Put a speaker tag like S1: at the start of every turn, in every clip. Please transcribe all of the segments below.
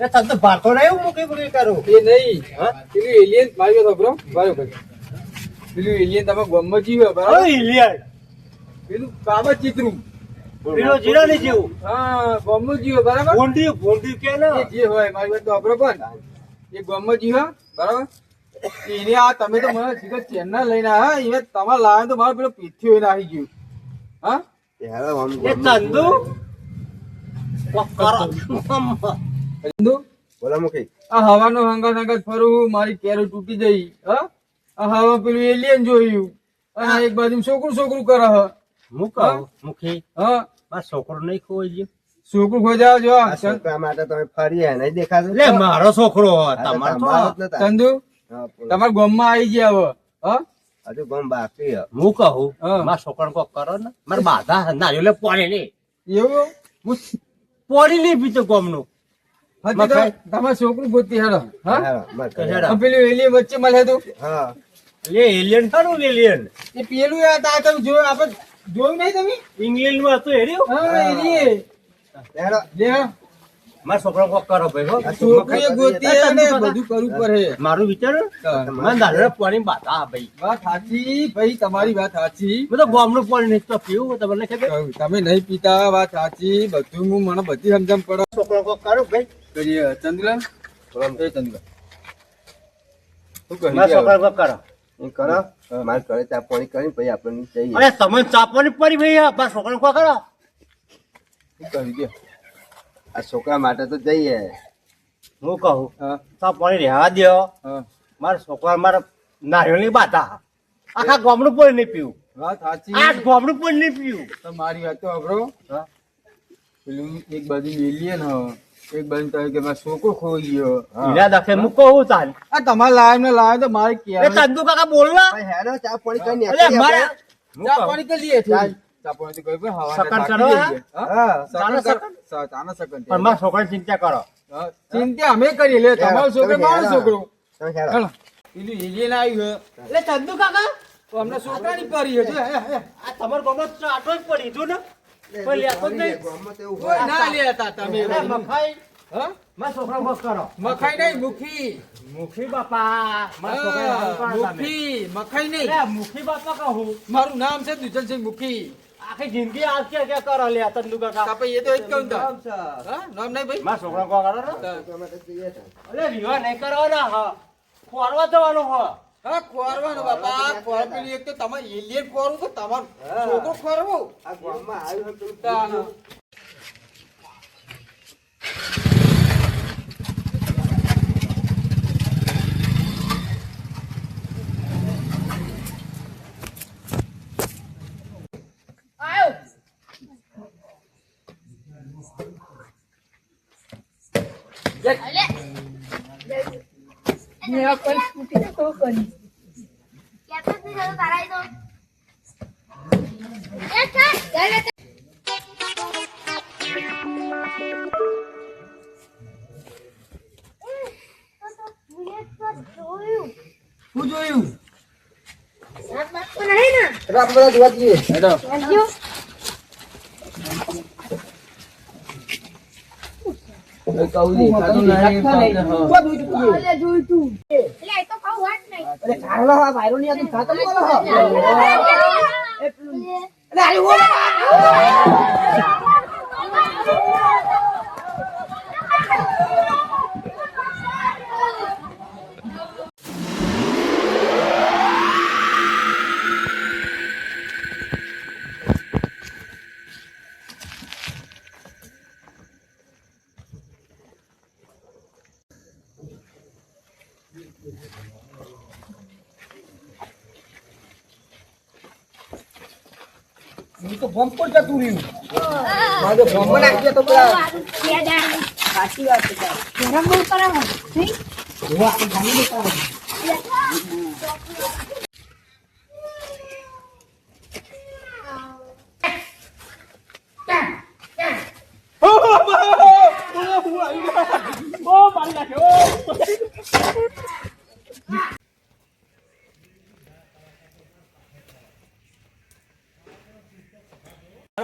S1: તને ભારતો નહીં હું મૂકી પૂરી કરું
S2: એ નહીં પેલું એલિયન મારી વાત સાંભળો બરાબર પેલું એલિયન તમે ગમમાં જીવ્યો બરાબર
S1: ઇલિયન
S2: પેલું કાબત ચિત્રું
S1: પેલો જીરો નહીં જેવું
S2: હા ગમમાં જીવ્યો બરાબર
S1: ભૂંડી કે ને
S2: એ જે હોય મારી વાત તો સાંભળો પણ એ ગમમાં જીવ્યો બરાબર એને આ તમે તો મને સીધા ચેન્નઈ લઈને આવ્યા એ તમારે લાવે તો મારો પેલો પીઠ્યો એને આવી ગયું હા
S1: એ ચંદુ
S2: ચંદુ
S3: બોલા મુખી
S2: આ હવાનો હંગાત ફરું મારી કેરો તૂટી જઈ હા આ હવા પેલું એલિયન જોયું અને એક બાજુ છોકરું કરે હ
S1: મુખી
S2: હા
S1: બસ છોકરો નહીં ખોઈ ગયો
S2: છોકરું ખોજાવ જો
S3: છોકરા માટે તમે ફરી નહીં દેખાતું
S1: લે મારો છોકરો તમારો
S2: ચંદુ તમારા ગામમાં આવી ગયા હવે હા
S3: હજુ ગમ બાકી
S1: હું કહું
S2: હા.
S1: મારા છોકરાને કોક કરો ને મારે બાધા નારિયેળ લે પોણી નહીં
S2: એવું
S1: હું પોણી નહીં પીતો ગામનું
S2: હા તમારે છોકરું ગોતી હેડો હા
S1: હેડો.
S2: આ પેલું એલિયન વચ્ચે મળે તું
S3: હા
S1: લે એલિયન ખરું એલિયન
S2: એ પેલું યાર આ તમે જોયું આપણે જોયું નહીં તમે
S1: ઇંગ્લેન્ડ માં હતું હેડ્યું
S2: હા એલિયન
S3: હેડો.
S2: લે
S1: મારા છોકરા કોક કરો ભાઈ હો.
S2: છોકરીએ ગોતી હે ને બધું કરવું પડે
S1: મારું વિચાર મને નારિયેળ પોણી બાધા ભાઈ
S2: વાત સાચી ભાઈ તમારી વાત સાચી
S1: મેં તો ગામનું પોણી નહીં તો પીવું તમને ખબર
S2: તમે નહીં પીતા વાત સાચી બધું હું મને બધી સમજણ પડે
S1: છોકરો કોક કરો ભાઈ
S2: કરીએ ચંદ્રલાલ એ ચંદ્રલાલ શું કરી
S1: મારા છોકરા કોક કરો
S3: એ કરો મારે ઘરે ચા પાણી કરીને પછી આપણને જઈએ
S1: અરે તમે ચાપવાની પડી ભાઈ મારા છોકરા કોક કરો
S2: શું કરી દે
S3: આ છોકરા માટે તો જઈએ
S1: હું કહું
S2: હા
S1: ચા પાણી રહેવા દો
S2: હા
S1: મારા છોકરા મારા નારિયેળની બાધા આખા ગામનું પોણી નહીં પીવું
S2: વાત સાચી
S1: આ ગામનું પોણી નહીં પીવું
S2: તમારી વાત તો અઘરો
S1: હા
S2: પેલું એક બાજુ એલિયન હ એક બાજુ કહે કે મારો છોકરો ખોઈ ગયો
S1: ઈલા દખે હું કહું ચાલ
S2: આ તમારે લાવે ને લાવે તો મારે
S1: એ
S2: ક્યાં
S1: ચંદુ કાકા બોલ ના
S3: ભાઈ હેડો ચા પાણી કરીને
S1: અલે
S3: નીકળીએ
S1: મારા
S3: આપણે.
S2: ચા પાણી કરી લઈએ થોડી. ચા પાણી તો કોઈ પણ હવાના
S1: સકન
S2: થાકી
S1: કરો,
S2: જઈએ.
S1: હા?
S2: હા,
S1: ચાનો
S2: સકન કર- ચાનો સકન છે.
S1: પણ મારા છોકરાની ચિંતા કરો
S2: હા, ચિંતા અમે કરીએ લે તમારો છોકરો
S3: તમે
S2: મારો
S3: હેડો.
S2: છોકરો
S3: તમે હેડો.
S2: હેલો. પેલું એલિયન આવ્યું હે.
S1: એટલે ચંદુ કાકા
S2: તો અમને છોકરાની પરી હે જો, હે, હે.
S1: આ તમારા ગામમાં ચાટો જ પડી જો ને કોઈ લેતો જ નહીં
S3: ગામમાં તો એવું
S2: કોઈ
S3: હોય.
S2: ના લેતા તમે
S1: અરે મખાઈ
S2: હા?
S1: મારા છોકરા બસ કરો
S2: મખાઈ નહીં મુખી
S1: મુખી બાપા મારા છોકરા
S2: હા,
S1: હંકાર તમે.
S2: મુખી મખાઈ નહીં
S1: અરે મુખી બાપા કહું
S2: મારું નામ છે દુજલસિંહ મુખી
S1: આખી જિંદગી આ કે કરો લે ચંદુ કાકા
S2: કાપા એ તો જ કહું તા. હા નામ નહીં ભાઈ
S1: મારા છોકરા કો કરો ને
S3: છોકરા માટે જઈએ તો.
S1: અરે વિવાહ નહીં કરવાના હા ફોરવા જવાનું હા
S2: હા ખોરવાનું બાપા ખોર પેલી એક તો તમારે એલિયન ખોરવું તો તમારો છોકરો ખોરવો
S3: આ ગામમાં આવ્યું હતું.
S2: તાનો. શું જોયું
S3: રાત બધા જોવા જઈએ.
S2: હેડો. એ કહું દેખાતું નહીં, પાછળ, હા.
S3: હું તો બમ્પ પર જતું રહ્યું. મારે તો બમ્પ નાખીએ તો પેલા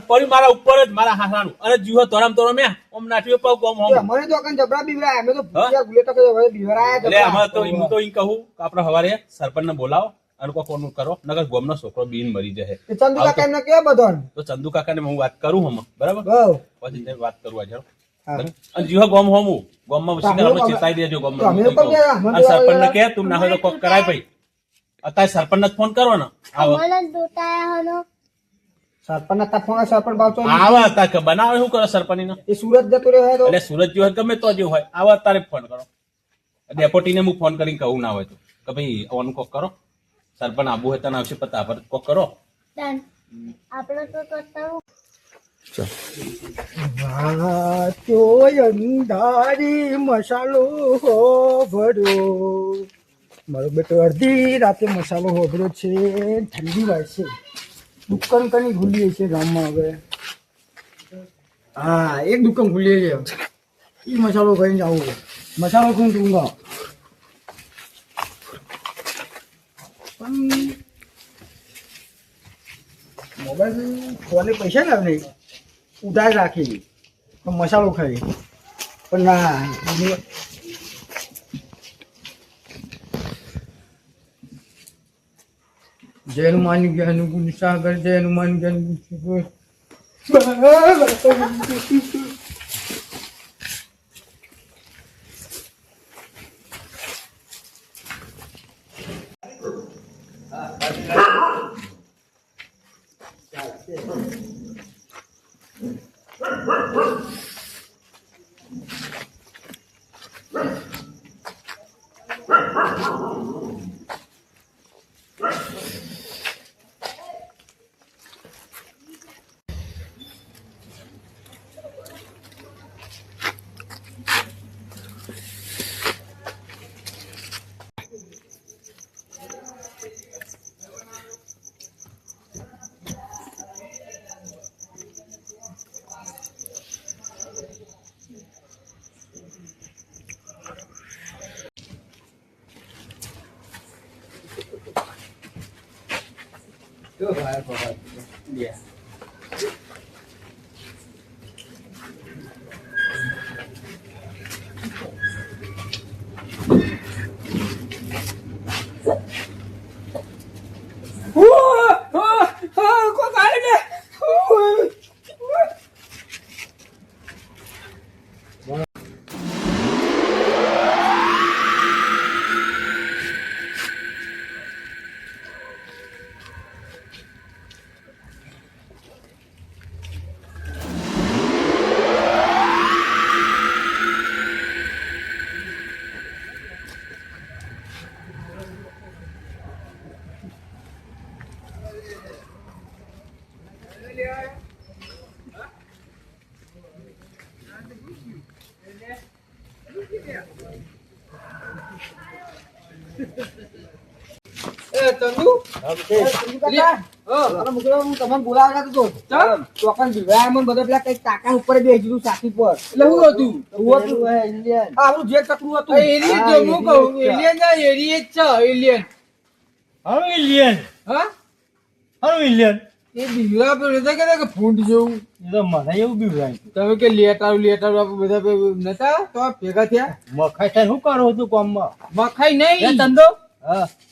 S4: પડ્યું મારા ઉપર જ મારા હાથાનું અને જીવો તોરામ તોરામ ઓમ નાઠ્યો પાવ કોમ હોમ
S3: મને તો કઈ જબરા બીવરાય અમે તો
S4: હા?
S3: ગુલેટ કે બીવરાય
S4: એટલે આમાં તો હું તો ઈ કહું કે આપણે સવારે સરપંચને બોલાવો અને કોઈ ફોન કરો નકર ગોમનો છોકરો બીન મરી જશે
S3: ચંદુ કાકા એમને કે બધો
S4: તો ચંદુ કાકાને હું વાત કરું હમ બરાબર
S3: બહુ
S4: પછી તેને વાત કરું આજે
S3: હા.
S4: બરાબર? અને જીવો ગોમ હોમું ગોમમાં સીધા આપણે ચેતાઈ દેજો
S3: તો અમે
S4: ગોમમાં
S3: તો કે અમે
S4: અને
S3: તો
S4: સરપંચને કહે તું ના હોય તો કોક કરાય ભાઈ અત્યારે સરપંચને જ ફોન કરો ને આવો
S3: સરપંચ ના ફોન સરપંચ બાવચો
S4: આવા અત્યારે કે બનાવે શું કરો સરપંચને
S3: એ સુરત જતો રહ્યો તો
S4: એટલે સુરત જેવો હોય ગમે તો જે હોય આવા તારે ફોન કરો ડેપોટીને હું ફોન કરીને કહું ના હોય તો કે ભાઈ આવવાનું કોક કરો સરપંચ આબુ હોય તને આવશે પતા પર કોક કરો
S3: અંધારી મસાલો હો ભર્યો મારો બેટો અડધી રાતે મસાલો હોભર્યો છે ઠંડી વાય છે દુકાન કની ખુલી છે ગામમાં હવે હા એક દુકાન ખુલી છે એ મસાલો ખાઈને જાવું મસાલો કોણ દૂંગા પણ મોબાઈલ ફોને પૈસા ના નહીં ઉધાર રાખી પણ મસાલો ખાઈ પણ ના જય હનુમાન જ્ઞાન ગુણ સાગર જય હનુમાન જ્ઞાન ગુણ સાગર
S2: ચંદુ
S3: તમને બોલાવતા તો ચોકન જીવ્યા મને બધા પેલા કઈક કાકા ઉપર બેસી દીધું સાથી પર
S2: એટલે શું હતું
S3: આપણું જે ચકલું હતું
S2: એલિયન જો હું કહું એલિયન ના એલિયન છે એલિયન
S1: હારું ઇલિયન
S2: હા
S1: હારું ઇલિયન
S2: એ બીવરા પર હતા કે ફૂંડ જેવું
S1: એ તો મને એવું બીવરાય
S2: તમે કે લેટાવ આપણે બધા નતા તો આ ભેગા થયા
S1: મખાઈ થાય શું કરો હતું કોમમાં
S2: મખાઈ
S1: એ
S2: નહીં
S1: ધંધો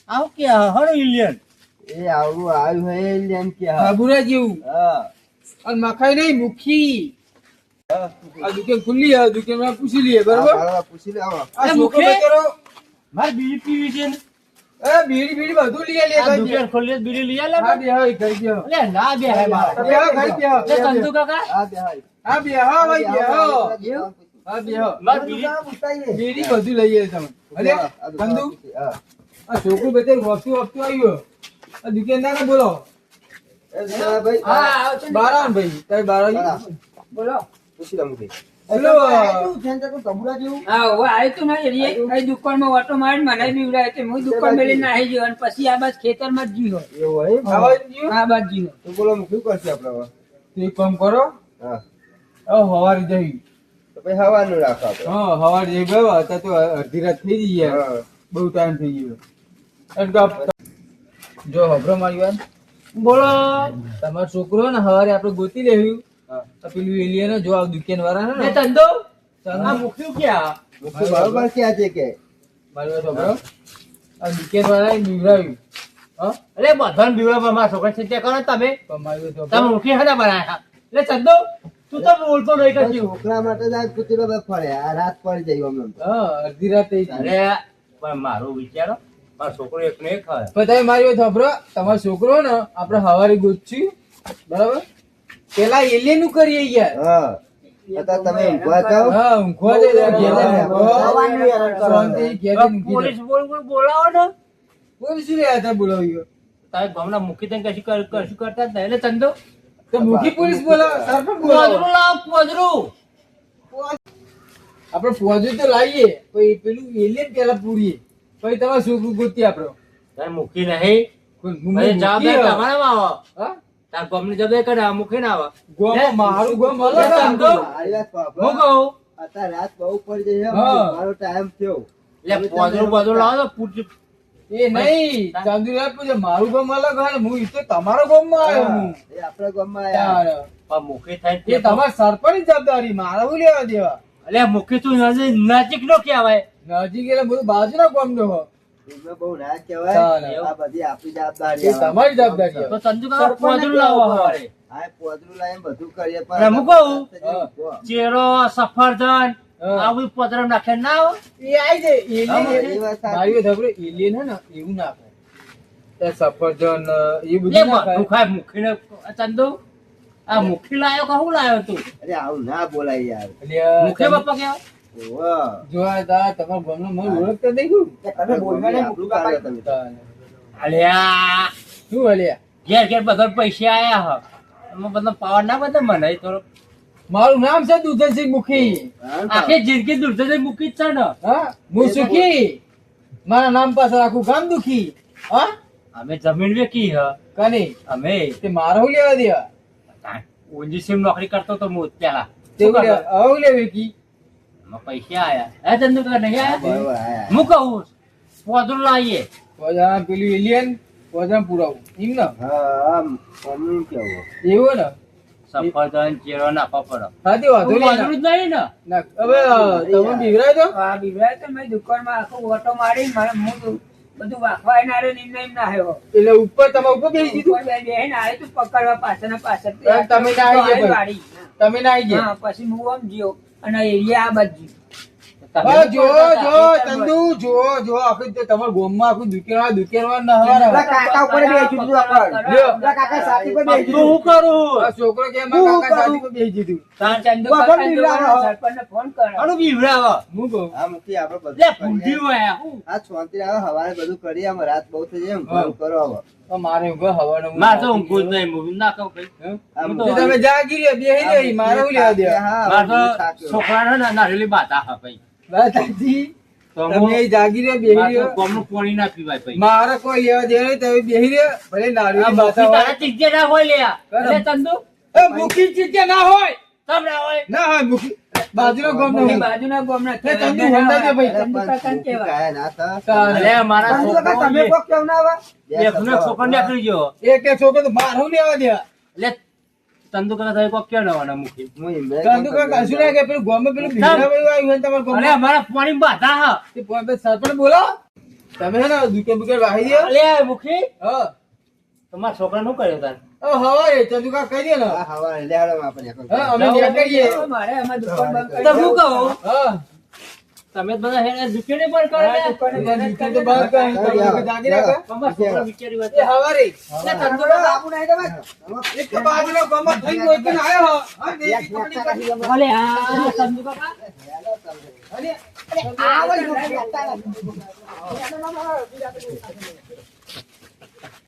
S1: આવ કે હારું ઇલિયન
S3: એ આવું આવ્યું હે એલિયન કે
S2: બાબુરા જેવું અને મખાઈ નહીં મુખી આ દુકાન ખુલ્લી આ દુકાનમાં પૂછી લઈએ બરાબર
S3: પૂછી લે આવો
S2: આ છોકરો
S1: મુખી?
S2: બેચારો
S1: મારે બીડી પીવી છે ને
S2: બીડી બીડી બધું લઈએ લે
S1: આ દુકાન ખોલી બીડી લઈ આલે
S2: હા બે હા ઘર ગયો
S1: અલે ના બે હે મારે
S2: બે હા ઘર ગયો
S1: એ ચંદુ કાકા
S3: આ બે હાય
S2: હા બે હા ભાઈ બે હા હા બે હા
S1: મારે બીડી
S2: બીડી બધું લઈએ તમે અરે બંધુ આ છોકરું બેતે વસ્તુ આપતું આવ્યો આ દુકાનદાર ને બોલો
S3: ભાઈ
S2: બારાન ભાઈ તારે બારાન
S3: બોલો પૂછી લે મુકે
S2: હેલો
S3: તબુડા જેવું
S5: હા હવે આવ્યું તું ને એ દુકાનમાં ઓટો મારી મને બીવડાય છે હું દુકાન મેલી નાહી ગયો અને પછી આ બાદ ખેતરમાં જ જીવો
S3: એવું હોય
S2: આવાજ ગયો
S5: આ બાદ જીવો
S3: તો બોલો હું શું કરશે આપણે હવે
S2: તો એક કામ કરો
S3: હા
S2: હવે હવારે જઈ
S3: તો પછી હવાનું રાખો આપણે
S2: હા હવારે જઈ ગયો અત્યારે તો અડધી રાત થઈ ગઈ યાર
S3: હા
S2: બહુ ટાઈમ થઈ ગયો એટલે જો હબરો મારી વાત
S1: બોલો.
S2: તમારો છોકરો ને હવારે આપણે ગોતી લેવું તો પેલું એલિયન જો આ દુકાન વાળા
S1: એ
S2: ને
S1: ચંદો આ મૂક્યું ક્યાં?
S3: બરોબર ક્યાં છે કે
S2: મારો છોકરો આ દુકાન વાળા બીવરાવ્યું હા
S1: અરે બધાને બીવડાવવા મારા છોકરા ચિંતા કરો ને તમે.
S2: પણ મારો છોકરો
S1: તમે મૂકી હતા બનાયા. એટલે ચંદો તું તો બોલતો નહીં કશું.
S3: છોકરા માટે જ આજ કૂતરો ફરે આ રાત પડી જાય અમને
S2: હા અડધી રાત થઈ ગઈ.
S1: અરે પણ મારું વિચારો મારો છોકરો એક ને એક હોય.
S2: પણ તમે મારી વાત સાંભળો તમારો છોકરો ને આપણે હવારે ગોતશું બરાબર પેલા એલિયન નું કરીએ યાર
S3: હા અત્યારે તમે ઊંઘવા જાઓ
S2: હા ઊંઘવા દે ઘેર શાંતિ ઘેર
S1: પોલીસ બોલાવો ને.
S2: પોલીસ શું રહ્યા હતા બોલાવ્યો
S1: તારે ગામના મૂકી દઈને કશું કરતા જ નહીં. એટલે ચંદો
S2: તો મુખી પોલીસ બોલાવો સરપંચ બોલાવો
S1: પોદરું લાવો પોદરું.
S2: આપણે ફોજું તો લાવીએ પછી પેલું એલિયન પેલા પૂરીએ પછી તમારે છોકરું ગોતી આપડે
S1: તારે મૂકી નહીં. પછી જવાબદાર તમારામાં આવો.
S2: હા
S1: તાર ગામની જવાબદારી કરે મૂકી ના આવે.
S2: ગોમ મારું ગોમ અલગ
S1: લે, ચંદુ.
S3: મારી વાત સાંભળો.
S1: હું કહું
S3: અત્યારે રાત બહુ પડી જાય
S2: હા.
S3: મારો ટાઈમ થયો
S1: એટલે પોદરું બધું લાવો તો પૂછ.
S2: એ નહીં ચાંદુરાજ પૂછે મારું ગોમ અલગ હોય ને હું ઈ તો તમારા ગોમ માં આવ્યો હું
S3: એ આપણા ગામમાં આયા.
S2: તારે.
S1: પણ મૂકી થાય
S2: એ તમારા સરપંચ જવાબદારી મારા હું લેવા દેવા
S1: એટલે મૂકી તું નજીક નો કહેવાય.
S2: નજીક એટલે બધું બાજુના ગોમ નો હો.
S3: એમાં બહુ ના કહેવાય
S2: ચાલે.
S3: આ બધી આપણી જવાબદારી
S2: એ તમારી જવાબદારી
S1: તો ચંદુ કાકા પોદરું લાવો સવારે.
S3: આ પોદરું લાવીને બધું કરીએ
S1: અને હું કહું?
S3: ઊંઘો.
S1: ચેરો સફરજન
S2: હા.
S1: આ બધું પોદરું નાખે ના આવે.
S2: એ આઈ જાય
S3: હા,
S2: એલિયન
S3: એ વાત સાચી.
S2: મારી વાત સાંભળો, એલિયન હે ને એવું ના ખાય તે સફરજન એ
S1: લે
S2: બધું ના
S1: બધું
S2: ખાય
S1: ખાય મૂકીને. ચંદુ આ મુખી લાયો કે શું લાયો તું?
S3: અરે આવું ના બોલાય યાર
S2: એટલે આ
S1: મુખી બાપા કેવા?
S3: ઓહો.
S2: જો આ તા તમારા ગામનો મને ઓળખતા નહીં હું
S3: તમે બોલવા નહીં, આપણું કાર્ય તમે.
S1: અલ્યા
S2: શું અલ્યા
S1: ઘેર ઘેર બધા પૈસા આયા હ એમાં બધા પાવર ના બધા મને થોડો.
S2: મારું નામ છે દુધનસિંહ મુખી
S3: હા,
S1: આખી જિંદગી દૂરથી મૂકી જ છે ને.
S2: હા હું સુખી મારા નામ પાછળ આખું ગામ દુખી હા
S1: અમે જમીન વેચી હ
S2: કની
S1: અમે
S2: તે મારો હું લેવા દેવા
S1: ઊંજી સીમ નોકરી કરતો તો હું પેલા.
S2: તે હું લેવા આવું લેવે કી
S1: એમાં પૈસા આયા. હે ચંદુ કાકા નહીં આયા?
S3: બરોબર, આયા.
S1: હું કહું પોદરું લાવીએ.
S2: પોજા પેલું એલિયન પોજા પુરાવું એમ ને
S3: હા, આમ અમનું કેવું
S2: એવું ને
S1: સફરજન ચેરો નાખવા પડે.
S2: સાચી વાંધો નહીં
S1: પોદરું જ નહીં ને.
S2: ના હવે તમે બીવરાય તો
S5: આ બીવડાય તો મેં દુકાનમાં આખો ઓટો મારી મારે હું બધું વાખવાય ના રહ્યો નિર્ણય ના આવ્યો
S2: એટલે ઉપર તમે ઉપર બેસી દીધું
S5: ઉપર બેહીને આવ્યો તું પકડવા પાછળ પાછળ
S2: તમે ના આવી ગયા ભાઈ.
S5: વાળી.
S2: તમે ના આવી ગયા
S5: હા પછી હું આમ જ્યો અને એરિયા આ બાજુ
S2: હા, જો જો ચંદુ જો જો આખું તે તમારા ગોમમાં આખું દુકેરવા નહવારા
S3: કાકા ઉપર બેસી દીધું આપણે.
S2: લ્યો.
S3: કાકા છાતી પર બેસી
S1: તું શું કરું?
S2: આ છોકરો કે મારા કાકા શાદી પર બેસી દીધું
S5: ચંદુ
S3: બરાબર
S5: કાકા
S3: બીવડાવો.
S5: સરપંચને ફોન કરો
S1: આનું બીવડાવો.
S2: હું કહું
S3: આ મૂકી આપણે
S1: લે
S3: બધું
S1: ભૂંડી
S3: કરીએ.
S1: હોય હું.
S3: આ શાંતિ આવે હવારે બધું કરીએ આમ રાત બહુ થઈ જાય એમ ઘણું કરો હવે
S2: તો મારે ઊંઘવા હવાનું
S1: મારે તો ઊંઘવું જ નહીં. હું ના કહું કઈ.
S3: આમ
S1: હું તો
S2: તે તમે જાગી રહ્યા બેહી રહી મારે હું લેવા દેવા
S3: હા,
S1: મારે તો
S3: હું થાક્યો.
S1: છોકરાને ને નારેલી બાતા હા ભાઈ.
S2: વાત સાચી.
S1: તો
S2: તમે
S1: હું-
S2: અહીં જાગી રહ્યા બેહી
S1: મારે તો
S2: રહ્યા
S1: ગામનું પાણી ના પીવાય ભાઈ.
S2: મારે કોઈ લેવા દેવા નહીં તમે બેહી રહ્યા ભલે
S1: આ
S2: નાળિયેરી
S1: મુખી
S2: બાતા હોય.
S1: તારા ચીજે ના હોય લ્યા.
S2: બરાબર.
S1: એટલે ચંદુ
S2: એ મુખી ચીજે ના હોય
S1: તમ ના હોય.
S2: ના હોય મુખી બાજુનો ગોમ
S5: એ
S2: નો
S5: બાજુના ગામના
S2: એ ચંદુ હંડા દે ભાઈ.
S3: અરે
S5: ચંદુ
S3: પણ
S5: કાકાને
S3: છોકરી
S5: કહેવાય.
S3: કાંઈ ના થાય.
S1: અરે મારા
S3: ચંદુ કાકા,
S1: છોકરો
S3: તમે કોક કેમ ના આવે? બે
S1: એકનો
S3: શબ્દો.
S1: છોકરો નીકળી ગયો.
S2: એક એક છોકરો તો મારે હું લેવા દેવા
S1: એટલે ચંદુ કાકા તમે કોક ક્યાં નવાના મૂકી?
S3: હું એમને
S2: ચંદુ કાકા કશું ના કે પેલું ગોમાં પેલું ભીંડા વાળું આવ્યું હોય ને તમારા
S1: અરે
S2: ગોમાં.
S1: અમારા પાણી બાધા હા.
S2: તે પોતે સરપંચ બોલો તમે હે ને દુકાન બુકાન વાહી દો
S1: અલે મુખી
S2: હા
S1: તમારા છોકરા નું કર્યો તાર?
S2: હવારે ચંદુ કાકા કહી દે ને
S3: આ હવારે લે હાલો આપણે એક
S2: હા અમે ત્યાં કરીએ
S5: મારે આમાં દુકાન બંધ કરી
S1: તો હું કહું
S2: હા
S1: તમે બધા હેને દુકાને પર કરો
S5: હા,
S1: લે.
S5: દુકાને
S2: એટલે દુકાન તો બંધ કરી તમે લોકો જાગી રાખો
S1: અમારા છોકરા વિચારી વાત
S2: એ હવારે
S1: એટલે ચંદુ કાકા
S3: આવું નહીં તમે.
S2: એક તો બાજુનો ગોમાં થઈ ગયો એક આયો હો હા દેખી પકડી કરી.
S1: અલે આ ચંદુ કાકા
S2: અરે
S3: આ વળી